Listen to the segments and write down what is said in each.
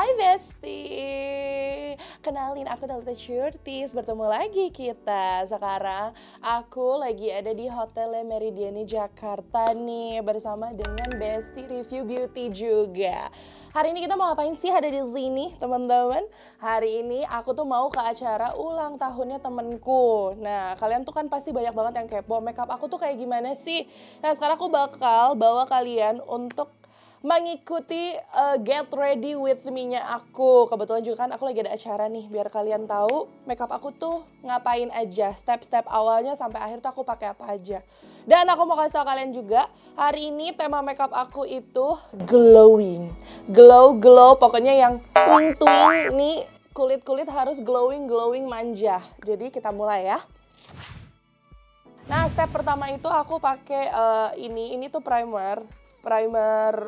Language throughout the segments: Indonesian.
Hai Besti, kenalin aku Talita Curtis, bertemu lagi kita. Sekarang aku lagi ada di Hotel Le Meridiani Jakarta nih, bersama dengan Besti Review Beauty juga. Hari ini kita mau ngapain sih ada di sini teman-teman? Hari ini aku tuh mau ke acara ulang tahunnya temenku. Nah kalian tuh kan pasti banyak banget yang kepo makeup aku tuh kayak gimana sih. Nah sekarang aku bakal bawa kalian untuk mengikuti get ready with me-nya aku. Kebetulan juga kan aku lagi ada acara nih, biar kalian tahu makeup aku tuh ngapain aja, step-step awalnya sampai akhir tuh aku pakai apa aja. Dan aku mau kasih tahu kalian juga, hari ini tema makeup aku itu glowing. Glow, pokoknya yang twing-twing nih, kulit-kulit harus glowing manja. Jadi kita mulai ya. Nah, step pertama itu aku pakai ini tuh primer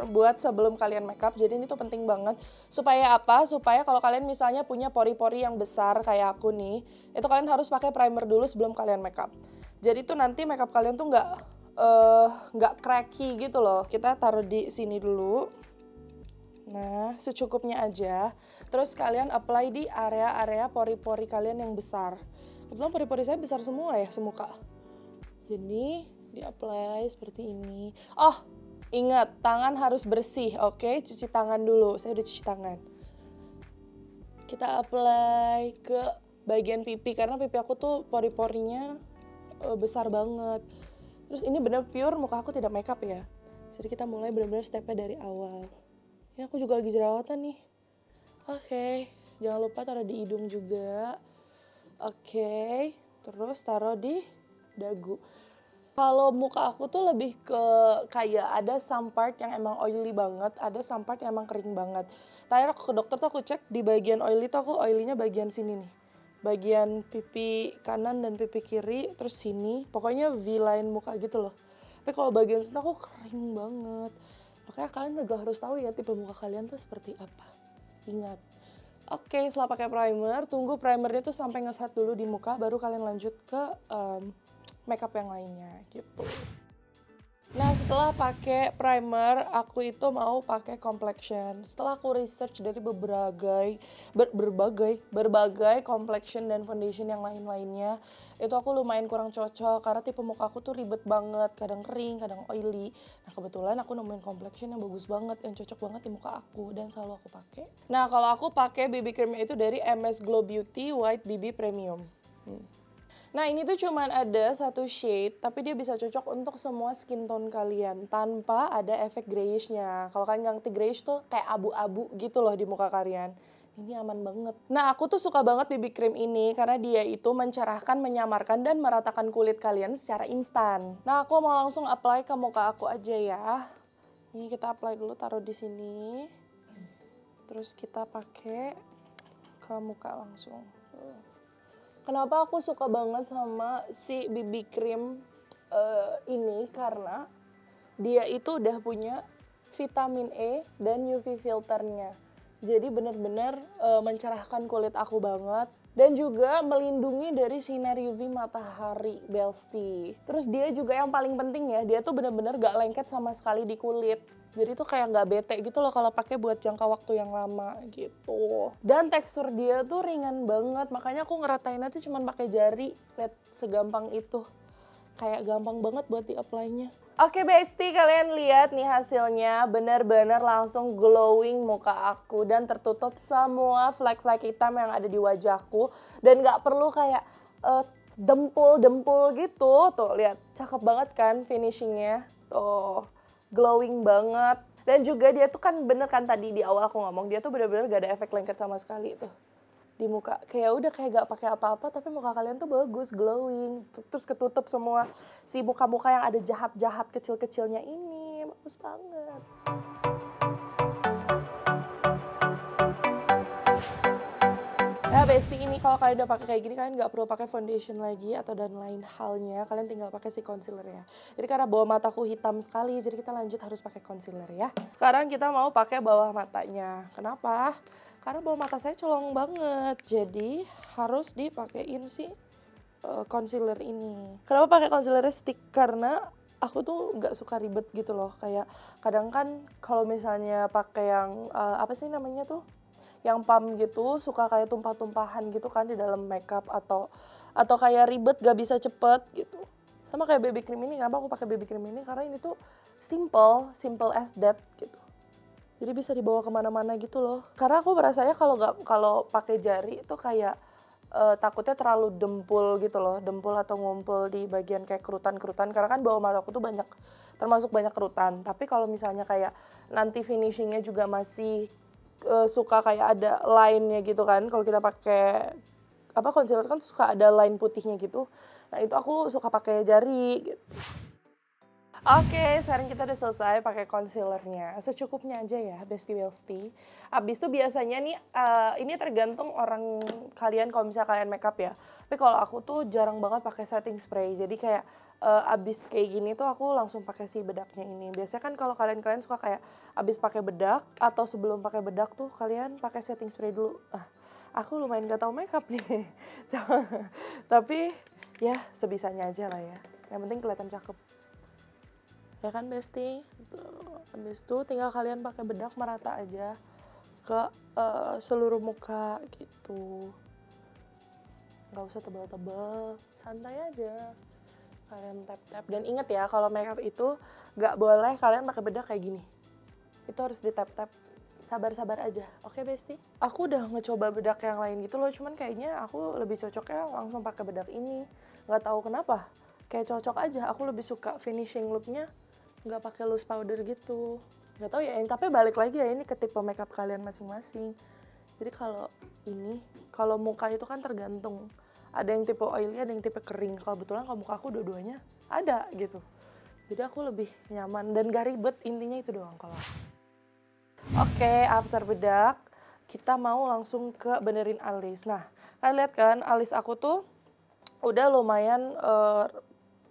buat sebelum kalian makeup. Jadi ini tuh penting banget. Supaya apa? Supaya kalau kalian misalnya punya pori-pori yang besar kayak aku nih, itu kalian harus pakai primer dulu sebelum kalian makeup. Jadi tuh nanti makeup kalian tuh nggak cracky gitu loh. Kita taruh di sini dulu. Nah, secukupnya aja. Terus kalian apply di area-area pori-pori kalian yang besar. Kebetulan pori-pori saya besar semua ya, semuka. Jadi di-apply seperti ini. Oh, ingat, tangan harus bersih, oke? Cuci tangan dulu, saya udah cuci tangan. Kita apply ke bagian pipi, karena pipi aku tuh pori-porinya besar banget. Terus ini bener pure muka aku tidak makeup ya. Jadi kita mulai bener-bener stepnya dari awal. Ini aku juga lagi jerawatan nih. Oke, jangan lupa taruh di hidung juga. Oke, terus taruh di dagu. Kalau muka aku tuh lebih ke kayak ada some part yang emang oily banget, ada some part yang emang kering banget. Terakhir aku ke dokter tuh aku cek di bagian oily tuh aku oily-nya bagian sini nih. Bagian pipi kanan dan pipi kiri, terus sini. Pokoknya V-line muka gitu loh. Tapi kalau bagian sini aku kering banget. Makanya kalian juga harus tahu ya tipe muka kalian tuh seperti apa. Ingat. Oke, setelah pakai primer, tunggu primernya tuh sampai ngeset dulu di muka, baru kalian lanjut ke makeup yang lainnya gitu. Nah setelah pakai primer, aku itu mau pakai complexion. Setelah aku research dari berbagai complexion dan foundation yang lain-lainnya, itu aku lumayan kurang cocok karena tipe muka aku tuh ribet banget, kadang kering, kadang oily. Nah kebetulan aku nemuin complexion yang bagus banget, yang cocok banget di muka aku dan selalu aku pakai. Nah kalau aku pakai BB creamnya itu dari MS Glow Beauty White BB Premium. Nah ini tuh cuman ada satu shade, tapi dia bisa cocok untuk semua skin tone kalian tanpa ada efek grayishnya. Kalau kalian nggak ngerti grayish tuh kayak abu-abu gitu loh di muka kalian. Ini aman banget. Nah aku tuh suka banget BB cream ini karena dia itu mencerahkan, menyamarkan, dan meratakan kulit kalian secara instan. Nah aku mau langsung apply ke muka aku aja ya. Ini kita apply dulu, taruh di sini. Terus kita pakai ke muka langsung. Kenapa aku suka banget sama si BB cream ini, karena dia itu udah punya vitamin E dan UV filternya. Jadi bener-bener mencerahkan kulit aku banget. Dan juga melindungi dari sinar UV matahari, Besti. Terus dia juga yang paling penting ya, dia tuh bener-bener gak lengket sama sekali di kulit. Jadi tuh kayak nggak bete gitu loh kalau pakai buat jangka waktu yang lama gitu. Dan tekstur dia tuh ringan banget, makanya aku ngeratainnya tuh cuman pakai jari. Lihat segampang itu, kayak gampang banget buat di-apply-nya. Oke Besti, kalian lihat nih hasilnya, bener-bener langsung glowing muka aku dan tertutup semua flek-flek hitam yang ada di wajahku. Dan nggak perlu kayak dempul-dempul gitu. Tuh lihat, cakep banget kan finishingnya. Tuh. Glowing banget. Dan juga dia tuh kan bener kan tadi di awal aku ngomong, dia tuh bener-bener gak ada efek lengket sama sekali tuh di muka. Kayak udah kayak gak pakai apa-apa, tapi muka kalian tuh bagus, glowing. Terus ketutup semua si muka-muka yang ada jahat-jahat kecil-kecilnya ini. Bagus banget. Nah Besti, ini kalau kalian udah pakai kayak gini, kalian nggak perlu pakai foundation lagi atau dan lain halnya, kalian tinggal pakai si concealer ya. Jadi karena bawah mataku hitam sekali, jadi kita lanjut harus pakai concealer ya. Sekarang kita mau pakai bawah matanya. Kenapa? Karena bawah mata saya colong banget, jadi harus dipakein si concealer ini. Kenapa pakai concealer stick? Karena aku tuh nggak suka ribet gitu loh. Kayak kadang kan kalau misalnya pakai yang apa sih namanya tuh? yang pump gitu, suka kayak tumpah-tumpahan gitu kan di dalam makeup atau kayak ribet gak bisa cepet gitu. Sama kayak BB cream ini, kenapa aku pakai BB cream ini? Karena ini tuh simple as that gitu. Jadi bisa dibawa kemana-mana gitu loh. Karena aku merasanya kalau pakai jari itu kayak takutnya terlalu dempul gitu loh, dempul atau ngumpul di bagian kayak kerutan-kerutan. Karena kan bawah mata aku tuh termasuk banyak kerutan. Tapi kalau misalnya kayak nanti finishingnya juga masih suka kayak ada line-nya gitu kan. Kalau kita pakai concealer kan suka ada line putihnya gitu. Nah itu aku suka pakai jari gitu. Oke, sekarang kita udah selesai pakai concealernya. Secukupnya aja ya, Bestie. Abis itu biasanya nih, ini tergantung orang kalian kalau misalnya kalian makeup ya. Tapi kalau aku tuh jarang banget pakai setting spray. Jadi kayak abis kayak gini tuh aku langsung pakai si bedaknya ini. Biasanya kan kalau kalian suka kayak abis pakai bedak atau sebelum pakai bedak tuh kalian pakai setting spray dulu. Aku lumayan gak tahu makeup nih. Tapi ya sebisanya aja lah ya. Yang penting kelihatan cakep. Ya kan Besti? Habis itu tinggal kalian pakai bedak merata aja ke seluruh muka gitu. Nggak usah tebal-tebal, santai aja. Kalian tap-tap. Dan inget ya, kalau makeup itu nggak boleh kalian pakai bedak kayak gini. Itu harus di tap-tap. Sabar-sabar aja, oke Besti? Aku udah ngecoba bedak yang lain gitu loh, cuman kayaknya aku lebih cocoknya langsung pakai bedak ini. Nggak tahu kenapa, kayak cocok aja. Aku lebih suka finishing looknya nggak pakai loose powder gitu. Nggak tahu ya, tapi balik lagi ya ini ke tipe makeup kalian masing-masing. Jadi kalau muka itu kan tergantung. Ada yang tipe oily, ada yang tipe kering. Kalau kebetulan kalau muka aku dua-duanya ada gitu. Jadi aku lebih nyaman dan gak ribet, intinya itu doang kalau. Oke, after bedak, kita mau langsung ke benerin alis. Nah, kalian lihat kan alis aku tuh udah lumayan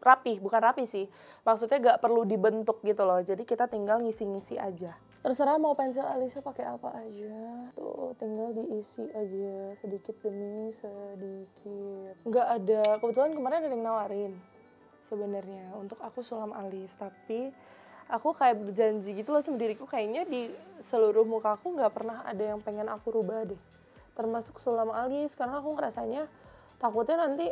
rapi, bukan rapi sih. Maksudnya gak perlu dibentuk gitu loh. Jadi kita tinggal ngisi-ngisi aja. Terserah mau pensil alisnya pakai apa aja. Tuh, tinggal diisi aja sedikit demi sedikit. Nggak ada, kebetulan kemarin ada yang nawarin sebenarnya untuk aku sulam alis. Tapi aku kayak berjanji gitu loh sama diriku, kayaknya di seluruh muka aku nggak pernah ada yang pengen aku rubah deh. Termasuk sulam alis, karena aku ngerasanya takutnya nanti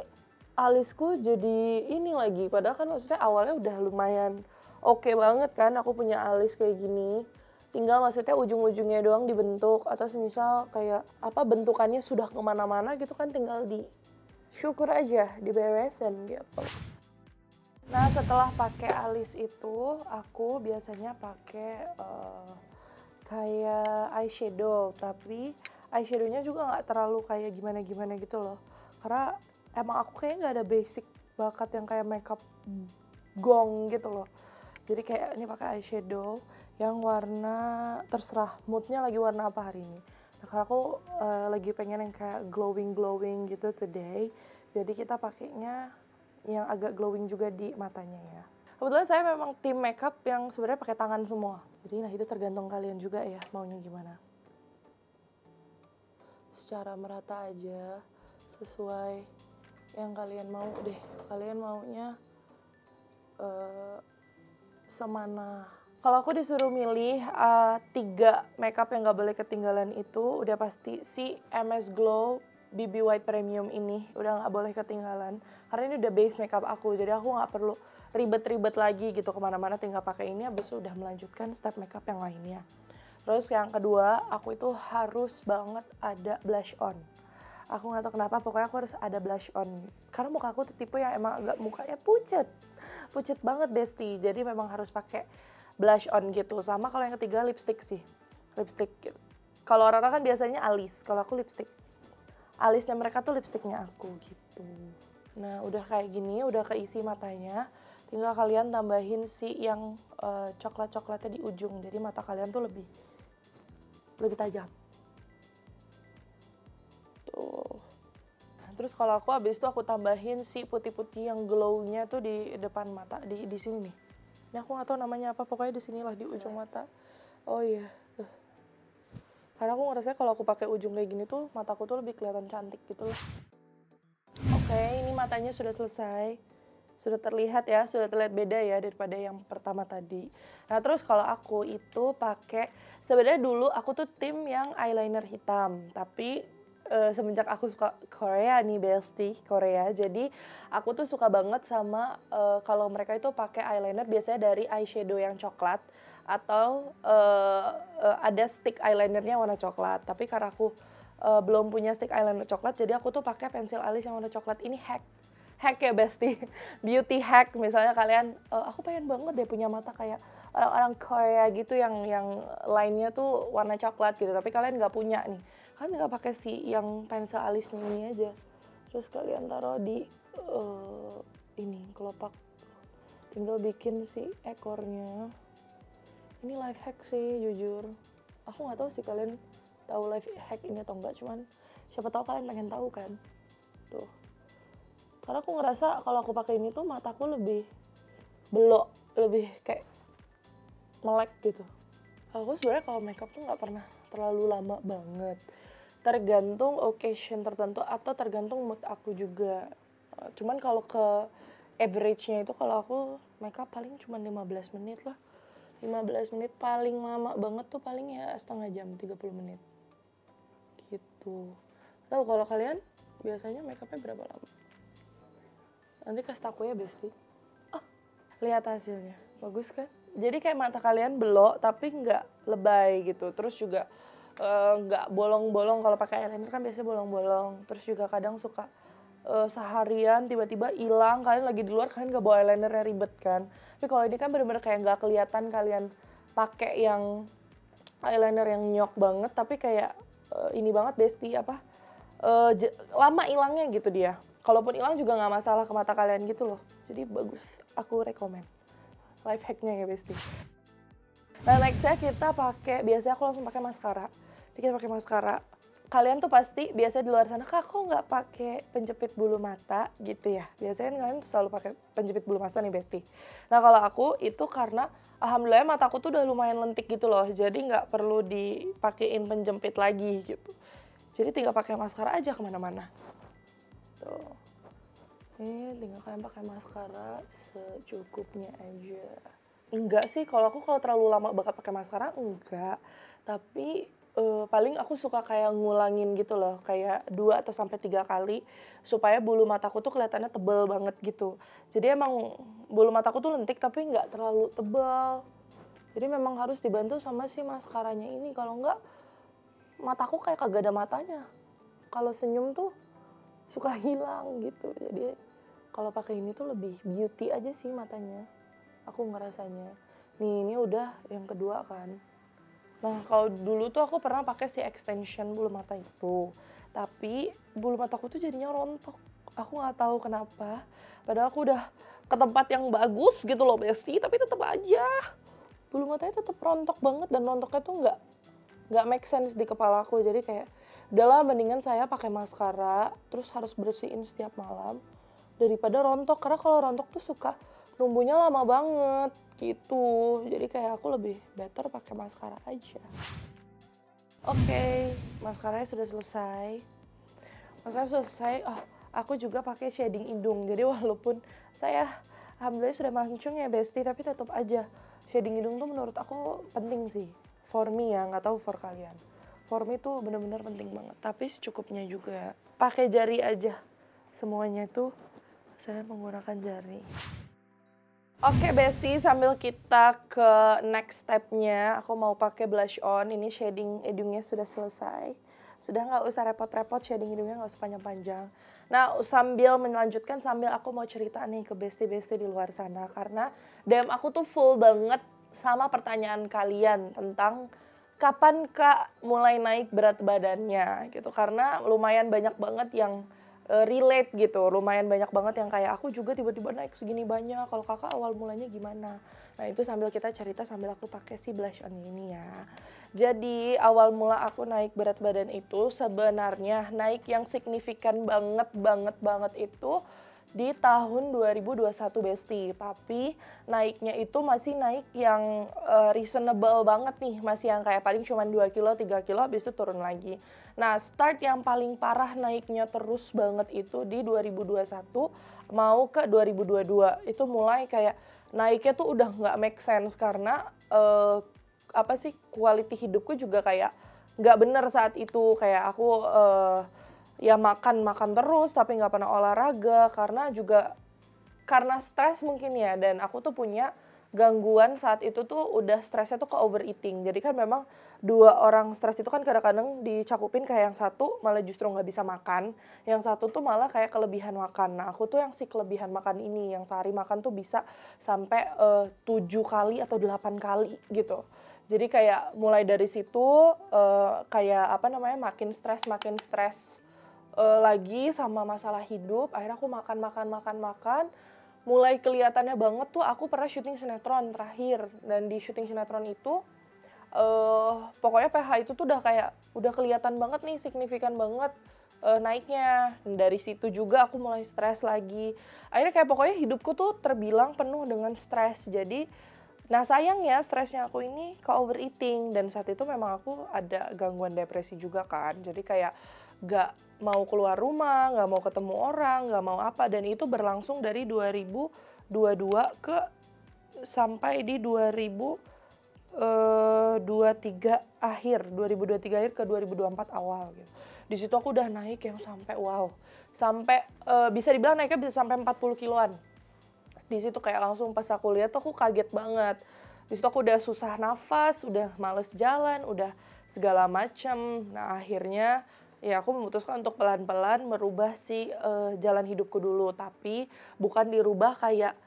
alisku jadi ini lagi. Padahal kan maksudnya awalnya udah lumayan oke banget kan aku punya alis kayak gini. Tinggal maksudnya ujung-ujungnya doang dibentuk, atau semisal kayak bentukannya sudah kemana-mana gitu kan, tinggal syukur aja, diberesin gitu. Nah setelah pakai alis itu, aku biasanya pakai kayak eyeshadow, tapi eyeshadownya juga nggak terlalu kayak gimana-gimana gitu loh. Karena emang aku kayaknya nggak ada basic bakat yang kayak makeup gong gitu loh. Jadi kayak ini pakai eyeshadow yang warna terserah moodnya lagi warna apa hari ini. Nah, karena aku lagi pengen yang kayak glowing gitu today. Jadi kita pakainya yang agak glowing juga di matanya ya. Kebetulan saya memang tim makeup yang sebenarnya pakai tangan semua. Jadi nah itu tergantung kalian juga ya maunya gimana. Secara merata aja sesuai yang kalian mau deh. Kalian maunya semana. Kalau aku disuruh milih 3 makeup yang gak boleh ketinggalan itu udah pasti si MS Glow BB White Premium ini udah gak boleh ketinggalan. Karena ini udah base makeup aku, jadi aku gak perlu ribet-ribet lagi gitu kemana-mana, tinggal pakai ini habis itu udah melanjutkan step makeup yang lainnya. Terus yang kedua, aku itu harus banget ada blush on. Aku gak tahu kenapa, pokoknya aku harus ada blush on. Karena muka aku tuh tipe yang emang agak mukanya pucet banget Besti. Jadi memang harus pakai blush on gitu. Sama kalau yang ketiga lipstick sih. Lipstick gitu. Kalau orang-orang kan biasanya alis, kalau aku lipstick. Alisnya mereka tuh lipsticknya aku gitu. Nah udah kayak gini, udah keisi matanya. Tinggal kalian tambahin si yang coklat-coklatnya di ujung. Jadi mata kalian tuh lebih tajam. Tuh. Nah, terus kalau aku habis itu aku tambahin si putih-putih yang glow-nya tuh di depan mata, di sini nih. Ini aku nggak tahu namanya apa, pokoknya di sinilah di ujung mata. Oh iya, tuh. Karena aku ngerasa kalau aku pakai ujung kayak gini tuh mataku tuh lebih kelihatan cantik gitu loh. Oke, ini matanya sudah selesai. Sudah terlihat ya, sudah terlihat beda ya daripada yang pertama tadi. Nah terus kalau aku itu pakai, sebenarnya dulu aku tuh tim yang eyeliner hitam, tapi semenjak aku suka Korea nih, bestie Korea, jadi aku tuh suka banget sama kalau mereka itu pakai eyeliner biasanya dari eyeshadow yang coklat atau ada stick eyelinernya warna coklat. Tapi karena aku belum punya stick eyeliner coklat, jadi aku tuh pakai pensil alis yang warna coklat. Ini hack ya bestie, beauty hack. Misalnya kalian, aku pengen banget deh punya mata kayak orang-orang Korea gitu yang lainnya tuh warna coklat gitu, tapi kalian nggak punya nih, kalian nggak pakai si yang pensil alisnya ini aja, terus kalian taruh di ini kelopak, tinggal bikin si ekornya. Ini life hack sih jujur, aku nggak tahu sih kalian tahu life hack ini atau enggak, cuman siapa tahu kalian pengen tahu kan. Tuh, karena aku ngerasa kalau aku pakai ini tuh mataku lebih belok, lebih kayak melek gitu. Aku sebenarnya kalau makeup tuh nggak pernah terlalu lama banget, tergantung occasion tertentu atau tergantung mood aku juga. Cuman kalau ke average-nya itu kalau aku makeup paling cuma 15 menit lah. 15 menit paling lama banget tuh paling ya setengah jam, 30 menit. Gitu. Tahu kalau kalian biasanya makeupnya berapa lama? Nanti kasih aku ya bestie. Oh, lihat hasilnya, bagus kan? Jadi kayak mata kalian belok tapi nggak lebay gitu. Terus juga nggak bolong-bolong. Kalau pakai eyeliner kan biasanya bolong-bolong. Terus juga kadang suka seharian tiba-tiba hilang. Kalian lagi di luar, kalian nggak bawa eyelinernya, ribet kan. Tapi kalau ini kan bener-bener kayak nggak kelihatan kalian pakai yang eyeliner yang nyok banget. Tapi kayak ini banget bestie apa? Lama hilangnya gitu dia. Kalaupun hilang juga nggak masalah ke mata kalian gitu loh. Jadi bagus, aku rekomen. Life hacknya ya bestie. Nah nextnya kita pakai, biasanya aku langsung pakai maskara. Jadi kita pakai maskara. Kalian tuh pasti biasa di luar sana, kak kok nggak pakai penjepit bulu mata gitu ya? Biasanya kan kalian selalu pakai penjepit bulu mata nih bestie. Nah kalau aku itu karena alhamdulillah mataku tuh udah lumayan lentik gitu loh. Jadi nggak perlu dipakein penjepit lagi gitu. Jadi tinggal pakai maskara aja kemana-mana. Tuh. Ini tinggal kalian pakai maskara secukupnya aja. Enggak sih, kalau terlalu lama banget pakai maskara enggak. Tapi paling aku suka kayak ngulangin gitu loh, kayak 2 atau sampai 3 kali supaya bulu mataku tuh kelihatannya tebel banget gitu. Jadi emang bulu mataku tuh lentik tapi nggak terlalu tebal. Jadi memang harus dibantu sama si maskaranya ini, kalau enggak mataku kayak kagak ada matanya. Kalau senyum tuh suka hilang gitu. Jadi kalau pakai ini tuh lebih beauty aja sih matanya. Aku ngerasanya. Nih, ini udah yang kedua kan. Nah, kalau dulu tuh aku pernah pakai si extension bulu mata itu. Tapi bulu mataku tuh jadinya rontok. Aku nggak tahu kenapa. Padahal aku udah ke tempat yang bagus gitu loh, bestie, tapi tetap aja bulu matanya tetap rontok banget, dan rontoknya tuh nggak make sense di kepala aku. Jadi kayak udahlah, mendingan saya pakai maskara terus harus bersihin setiap malam daripada rontok, karena kalau rontok tuh suka numbuhnya lama banget gitu. Jadi kayak aku lebih better pakai maskara aja. Oke, maskaranya sudah selesai. Maskara selesai. Oh, aku juga pakai shading hidung. Jadi walaupun saya alhamdulillah sudah mancung ya bestie, tapi tetap aja shading hidung tuh menurut aku penting sih. For me ya, nggak tahu for kalian. For me tuh bener-bener penting banget. Tapi secukupnya juga. Pakai jari aja. Semuanya tuh saya menggunakan jari. Oke bestie, sambil kita ke next stepnya, aku mau pakai blush on. Ini shading hidungnya sudah selesai. Sudah nggak usah repot-repot, shading hidungnya nggak usah panjang-panjang. Nah, sambil melanjutkan, sambil aku mau cerita nih ke bestie-bestie di luar sana. Karena DM aku tuh full banget sama pertanyaan kalian tentang kapan kak mulai naik berat badannya gitu. Karena lumayan banyak banget yang relate gitu, lumayan banyak banget yang kayak aku juga tiba-tiba naik segini banyak, kalau kakak awal mulanya gimana. Nah itu sambil kita cerita sambil aku pakai si blush on ini ya. Jadi awal mula aku naik berat badan itu sebenarnya naik yang signifikan banget itu di tahun 2021 bestie. Tapi naiknya itu masih naik yang reasonable banget nih, masih yang kayak paling cuma 2 kilo, 3 kilo habis itu turun lagi. Nah, start yang paling parah naiknya terus banget itu di 2021, mau ke 2022 itu mulai kayak naiknya tuh udah nggak make sense karena apa sih, quality hidupku juga kayak nggak bener saat itu. Kayak aku ya makan terus tapi nggak pernah olahraga karena stres mungkin ya, dan aku tuh punya gangguan saat itu tuh udah stresnya tuh ke overeating. Jadi kan memang 2 orang stres itu kan kadang-kadang dicakupin kayak yang satu malah justru nggak bisa makan, yang satu tuh malah kayak kelebihan makan. Nah aku tuh yang si kelebihan makan ini, yang sehari makan tuh bisa sampai 7 kali atau 8 kali gitu. Jadi kayak mulai dari situ kayak apa namanya, makin stres lagi sama masalah hidup, akhirnya aku makan, mulai kelihatannya banget tuh aku pernah syuting sinetron terakhir, dan di syuting sinetron itu, pokoknya PH itu tuh udah kelihatan banget nih, signifikan banget, naiknya. Dari situ juga aku mulai stres lagi. Akhirnya kayak pokoknya hidupku tuh terbilang penuh dengan stres. Jadi, nah sayangnya stresnya aku ini ke overeating, dan saat itu memang aku ada gangguan depresi juga kan. Jadi kayak gak mau keluar rumah, gak mau ketemu orang, gak mau apa, dan itu berlangsung dari 2022 sampai di 2023 akhir ke 2024 awal gitu. Di situ aku udah naik yang sampai sampai bisa dibilang naiknya bisa sampai 40 kiloan. Di situ kayak langsung pas aku lihat tuh aku kaget banget. Di situ aku udah susah nafas, udah males jalan, udah segala macam. Nah akhirnya ya aku memutuskan untuk pelan-pelan merubah jalan hidupku dulu. Tapi bukan dirubah kayak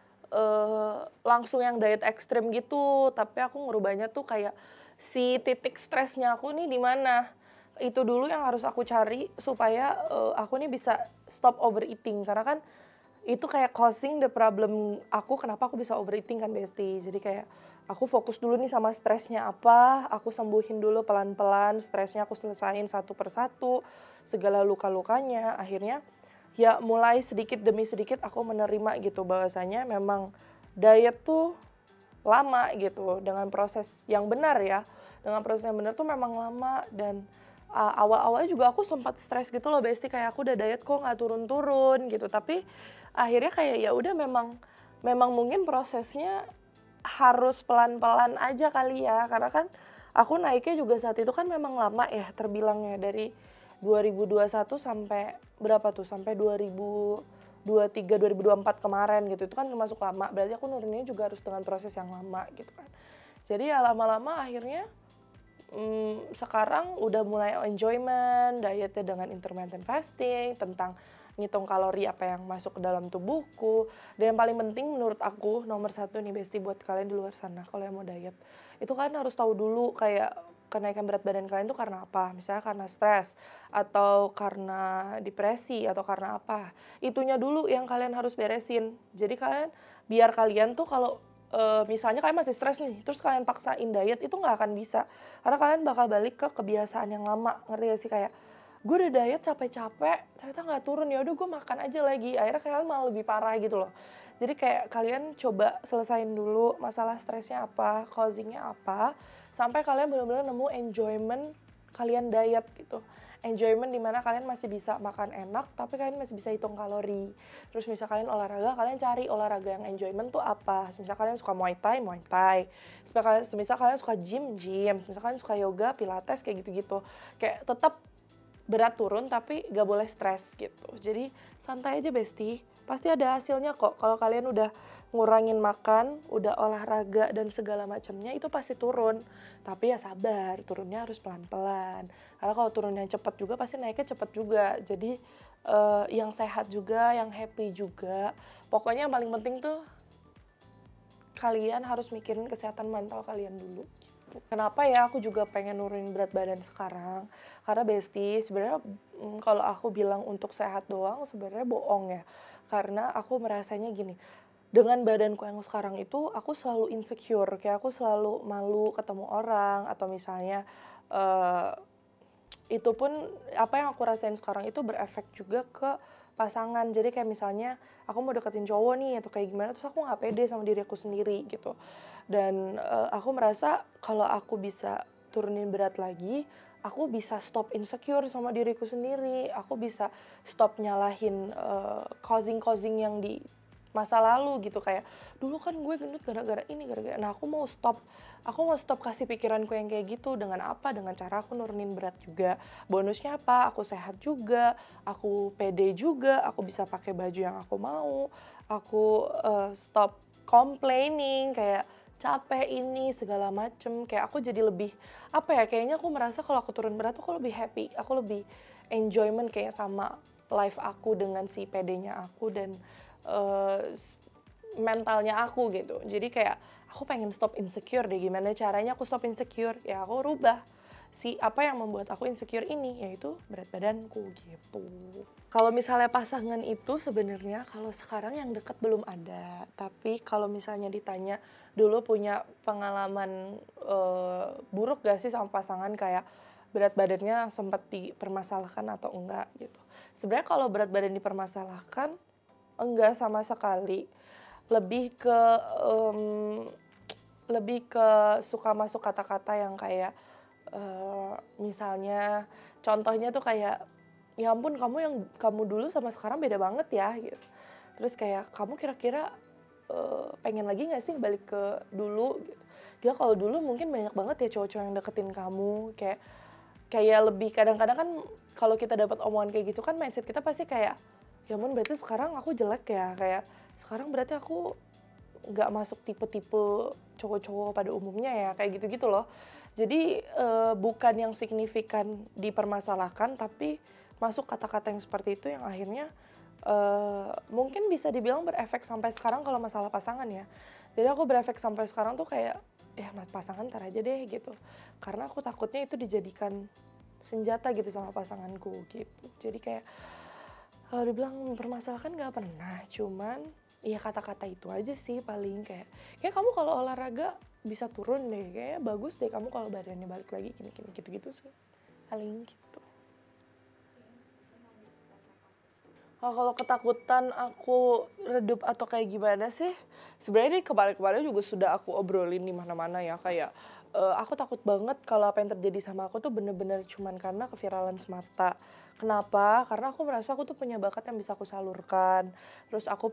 langsung yang diet ekstrim gitu. Tapi aku ngerubahnya tuh kayak si titik stresnya aku nih di mana. Itu dulu yang harus aku cari supaya aku nih bisa stop overeating. Karena kan itu kayak causing the problem aku, kenapa aku bisa overeating kan Besti. Jadi kayak aku fokus dulu nih sama stresnya apa, aku sembuhin dulu pelan-pelan, stresnya aku selesain satu persatu, segala luka-lukanya. Akhirnya ya mulai sedikit demi sedikit aku menerima gitu bahwasanya memang diet tuh lama gitu, dengan proses yang benar ya. Dengan proses yang benar tuh memang lama, dan awal-awalnya juga aku sempat stres gitu loh Besti, kayak aku udah diet kok nggak turun-turun gitu. Tapi akhirnya kayak ya udah memang mungkin prosesnya harus pelan-pelan aja kali ya, karena kan aku naiknya juga saat itu kan memang lama ya terbilangnya, dari 2021 sampai berapa tuh, sampai 2023, 2024 kemarin gitu, itu kan termasuk lama, berarti aku nuruninnya juga harus dengan proses yang lama gitu kan. Jadi ya lama-lama akhirnya sekarang udah mulai enjoyment dietnya dengan intermittent fasting, tentang ngitung kalori apa yang masuk ke dalam tubuhku. Dan yang paling penting menurut aku, nomor 1 nih Besti, buat kalian di luar sana kalau yang mau diet, itu kalian harus tahu dulu kayak kenaikan berat badan kalian tuh karena apa. Misalnya karena stres, atau karena depresi, atau karena apa. Itunya dulu yang kalian harus beresin. Jadi biar kalian tuh kalau misalnya kalian masih stres nih, terus kalian paksain diet, itu nggak akan bisa. Karena kalian bakal balik ke kebiasaan yang lama, ngerti gak sih? Kayak, gue udah diet capek-capek, ternyata nggak turun, ya udah gue makan aja lagi. Akhirnya kalian malah lebih parah gitu loh. Jadi kayak kalian coba selesain dulu masalah stresnya apa, causingnya apa, sampai kalian benar-benar nemu enjoyment kalian diet gitu. Enjoyment dimana kalian masih bisa makan enak, tapi kalian masih bisa hitung kalori. Terus misal kalian olahraga, kalian cari olahraga yang enjoyment tuh apa. Misal kalian suka Muay Thai. Misal kalian suka gym. Misal kalian suka yoga, pilates, kayak gitu-gitu. Kayak tetap berat turun, tapi gak boleh stres gitu. Jadi santai aja Besti, pasti ada hasilnya kok. Kalau kalian udah ngurangin makan, udah olahraga dan segala macamnya, itu pasti turun. Tapi ya sabar, turunnya harus pelan-pelan. Karena kalau turunnya cepat juga, pasti naiknya cepat juga. Jadi yang sehat juga, yang happy juga. Pokoknya yang paling penting tuh kalian harus mikirin kesehatan mental kalian dulu. Kenapa ya aku juga pengen nurunin berat badan sekarang? Karena Besti, sebenarnya kalau aku bilang untuk sehat doang sebenarnya bohong ya. Karena aku merasanya gini, dengan badanku yang sekarang itu aku selalu insecure, kayak aku selalu malu ketemu orang, atau misalnya itu pun apa yang aku rasain sekarang itu berefek juga ke pasangan. Jadi kayak misalnya aku mau deketin cowok nih atau kayak gimana, terus aku nggak pede sama diri aku sendiri gitu. Dan aku merasa kalau aku bisa turunin berat lagi, aku bisa stop insecure sama diriku sendiri, aku bisa stop nyalahin causing yang di masa lalu gitu, kayak dulu kan gue gendut gara-gara ini, gara-gara, nah aku mau stop kasih pikiranku yang kayak gitu. Dengan apa? Dengan cara aku nurunin berat juga. Bonusnya apa? Aku sehat juga, aku pede juga, aku bisa pakai baju yang aku mau, aku stop complaining kayak capek ini segala macem. Kayak aku jadi lebih apa ya, kayaknya aku merasa kalau aku turun berat tuh aku lebih happy, aku lebih enjoyment kayak sama life aku dengan si pedenya aku dan mentalnya aku gitu. Jadi kayak aku pengen stop insecure deh. Gimana caranya aku stop insecure? Ya aku rubah si apa yang membuat aku insecure ini, yaitu berat badanku gitu. Kalau misalnya pasangan itu sebenarnya kalau sekarang yang deket belum ada. Tapi kalau misalnya ditanya dulu punya pengalaman buruk gak sih sama pasangan, kayak berat badannya sempat dipermasalahkan atau enggak gitu. Sebenarnya kalau berat badan dipermasalahkan enggak sama sekali. Lebih ke suka masuk kata-kata yang kayak misalnya contohnya tuh kayak, "Ya ampun, kamu yang kamu dulu sama sekarang beda banget ya," gitu. Terus kayak, "Kamu kira-kira pengen lagi nggak sih balik ke dulu?" Gitu. "Gila, kalau dulu mungkin banyak banget ya cowok-cowok yang deketin kamu." Kayak lebih kadang-kadang kan kalau kita dapat omongan kayak gitu kan mindset kita pasti kayak, "Ya ampun, berarti sekarang aku jelek ya?" Kayak, "Sekarang berarti aku nggak masuk tipe-tipe cowok-cowok pada umumnya ya?" Kayak gitu-gitu loh. Jadi bukan yang signifikan dipermasalahkan, tapi masuk kata-kata yang seperti itu yang akhirnya mungkin bisa dibilang berefek sampai sekarang kalau masalah pasangan ya. Jadi aku berefek sampai sekarang tuh kayak, ya pasangan ntar aja deh gitu. Karena aku takutnya itu dijadikan senjata gitu sama pasanganku gitu. Jadi kayak kalau dibilang mempermasalahkan nggak pernah, cuman ya kata-kata itu aja sih paling kayak kamu kalau olahraga bisa turun deh, kayaknya bagus deh kamu kalau badannya balik lagi gini-gini gitu-gitu sih paling gitu. Kalau ketakutan aku redup atau kayak gimana sih, sebenarnya ini kemarin-kemarin juga sudah aku obrolin di mana-mana ya, kayak aku takut banget kalau apa yang terjadi sama aku tuh bener-bener cuman karena keviralan semata. Kenapa? Karena aku merasa aku tuh punya bakat yang bisa aku salurkan, terus aku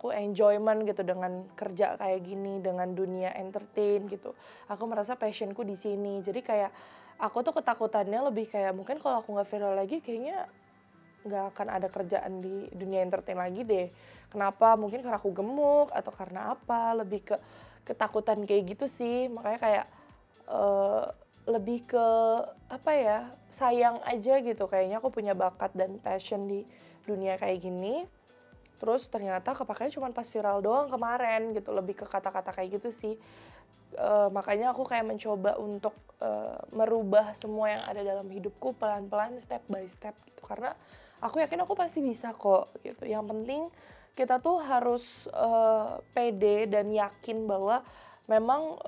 enjoyment gitu dengan kerja kayak gini, dengan dunia entertain gitu. Aku merasa passion-ku di sini. Jadi kayak aku tuh ketakutannya lebih kayak mungkin kalau aku nggak viral lagi kayaknya nggak akan ada kerjaan di dunia entertain lagi deh. Kenapa? Mungkin karena aku gemuk atau karena apa, lebih ke ketakutan kayak gitu sih. Makanya kayak lebih ke apa ya, sayang aja gitu kayaknya aku punya bakat dan passion di dunia kayak gini. Terus ternyata kepakainya cuma pas viral doang kemarin gitu, lebih ke kata-kata kayak gitu sih. Makanya aku kayak mencoba untuk merubah semua yang ada dalam hidupku pelan-pelan, step by step gitu. Karena aku yakin aku pasti bisa kok gitu. Yang penting kita tuh harus pede dan yakin bahwa memang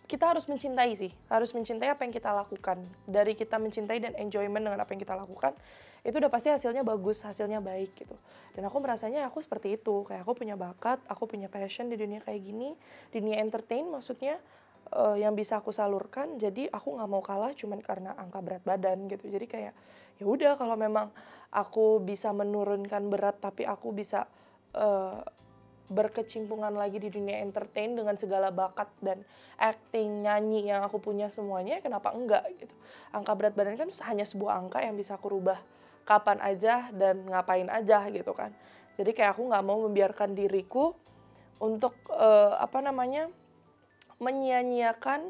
kita harus mencintai sih, harus mencintai apa yang kita lakukan. Dari kita mencintai dan enjoyment dengan apa yang kita lakukan, itu udah pasti hasilnya bagus, hasilnya baik gitu. Dan aku merasanya aku seperti itu, kayak aku punya bakat, aku punya passion di dunia kayak gini, di dunia entertain maksudnya, yang bisa aku salurkan. Jadi aku nggak mau kalah cuman karena angka berat badan gitu. Jadi kayak ya udah, kalau memang aku bisa menurunkan berat tapi aku bisa berkecimpungan lagi di dunia entertain dengan segala bakat dan acting, nyanyi yang aku punya semuanya, kenapa enggak gitu. Angka berat badan kan hanya sebuah angka yang bisa aku rubah kapan aja dan ngapain aja gitu kan. Jadi kayak aku nggak mau membiarkan diriku untuk menyia-nyiakan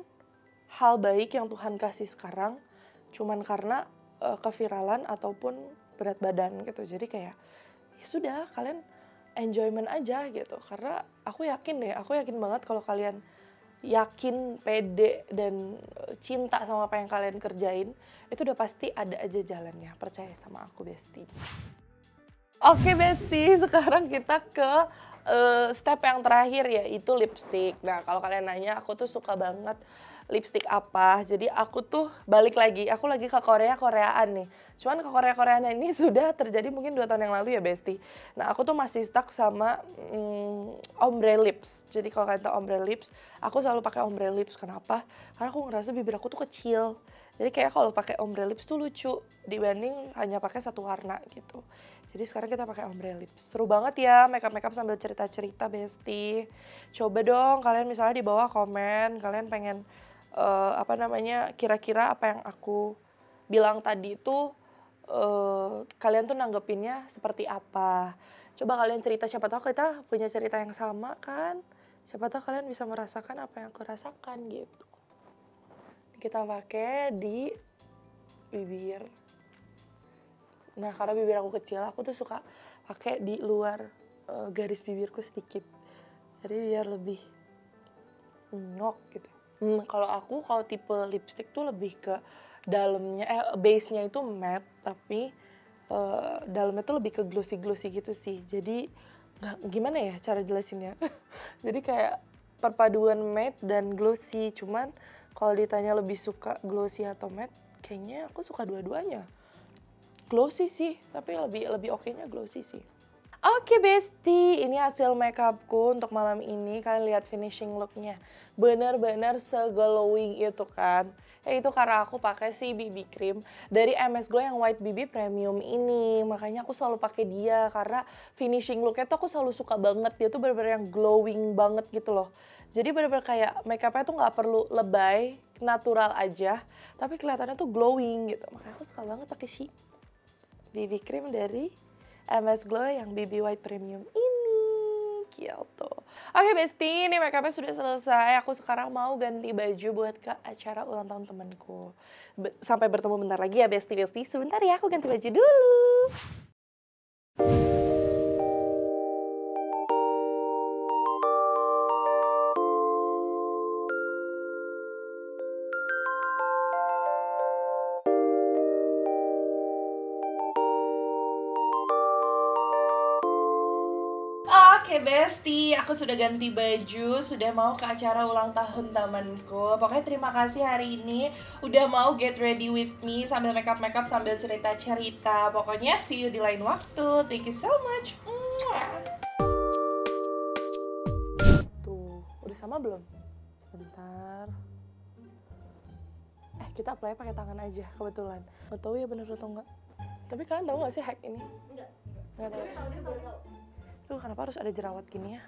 hal baik yang Tuhan kasih sekarang cuman karena keviralan ataupun berat badan gitu. Jadi kayak ya sudah, kalian enjoyment aja gitu. Karena aku yakin banget kalau kalian yakin, pede, dan cinta sama apa yang kalian kerjain, itu udah pasti ada aja jalannya. Percaya sama aku, Besti. Oke, Besti, sekarang kita ke step yang terakhir, yaitu lipstick. Nah, kalau kalian nanya, aku tuh suka banget lipstick apa. Jadi aku tuh balik lagi, aku lagi ke Koreaan nih. Cuman ke Koreaan ini sudah terjadi mungkin 2 tahun yang lalu ya, Besti. Nah, aku tuh masih stuck sama ombre lips. Jadi kalau kalian tahu ombre lips, aku selalu pakai ombre lips. Kenapa? Karena aku ngerasa bibir aku tuh kecil. Jadi kayak kalau pakai ombre lips tuh lucu dibanding hanya pakai satu warna gitu. Jadi sekarang kita pakai ombre lips. Seru banget ya makeup sambil cerita-cerita Besti. Coba dong kalian misalnya di bawah komen kalian pengen kira-kira apa yang aku bilang tadi itu kalian tuh nanggepinnya seperti apa. Coba kalian cerita, siapa tahu kita punya cerita yang sama kan. Siapa tahu kalian bisa merasakan apa yang aku rasakan gitu. Kita pakai di bibir. Nah, karena bibir aku kecil, aku tuh suka pakai di luar garis bibirku sedikit. Jadi biar lebih ngok gitu. Kalau tipe lipstick tuh lebih ke dalamnya, base-nya itu matte, tapi dalamnya tuh lebih ke glossy gitu sih. Jadi gimana ya cara jelasinnya? Jadi kayak perpaduan matte dan glossy. Cuman kalau ditanya lebih suka glossy atau matte, kayaknya aku suka dua-duanya. Glossy sih, tapi lebih oke-nya glossy sih. Oke Besti, ini hasil makeupku untuk malam ini. Kalian lihat finishing looknya, bener-bener se-glowing itu kan. Ya itu karena aku pakai si BB cream dari MS Glow yang White BB Premium ini. Makanya aku selalu pakai dia karena finishing looknya tuh aku selalu suka banget. Dia tuh bener-bener yang glowing banget gitu loh. Jadi bener-bener kayak makeupnya tuh nggak perlu lebay, natural aja, tapi kelihatannya tuh glowing gitu. Makanya aku suka banget pakai si BB cream dari MS Glow yang BB White Premium ini gitu. Oke Besti, ini makeupnya sudah selesai. Aku sekarang mau ganti baju buat ke acara ulang tahun temanku. Sampai bertemu bentar lagi ya Besti. Sebentar ya, aku ganti baju dulu. Oke Besti, aku sudah ganti baju, sudah mau ke acara ulang tahun temanku. Pokoknya terima kasih hari ini udah mau get ready with me sambil makeup sambil cerita-cerita. Pokoknya see you di lain waktu. Thank you so much. Tuh, udah sama belum? Sebentar. Kita apply pakai tangan aja kebetulan. Gak tahu ya bener atau enggak. Tapi kalian tahu gak sih hack ini? Enggak tahu. Duh, kenapa harus ada jerawat gini ya?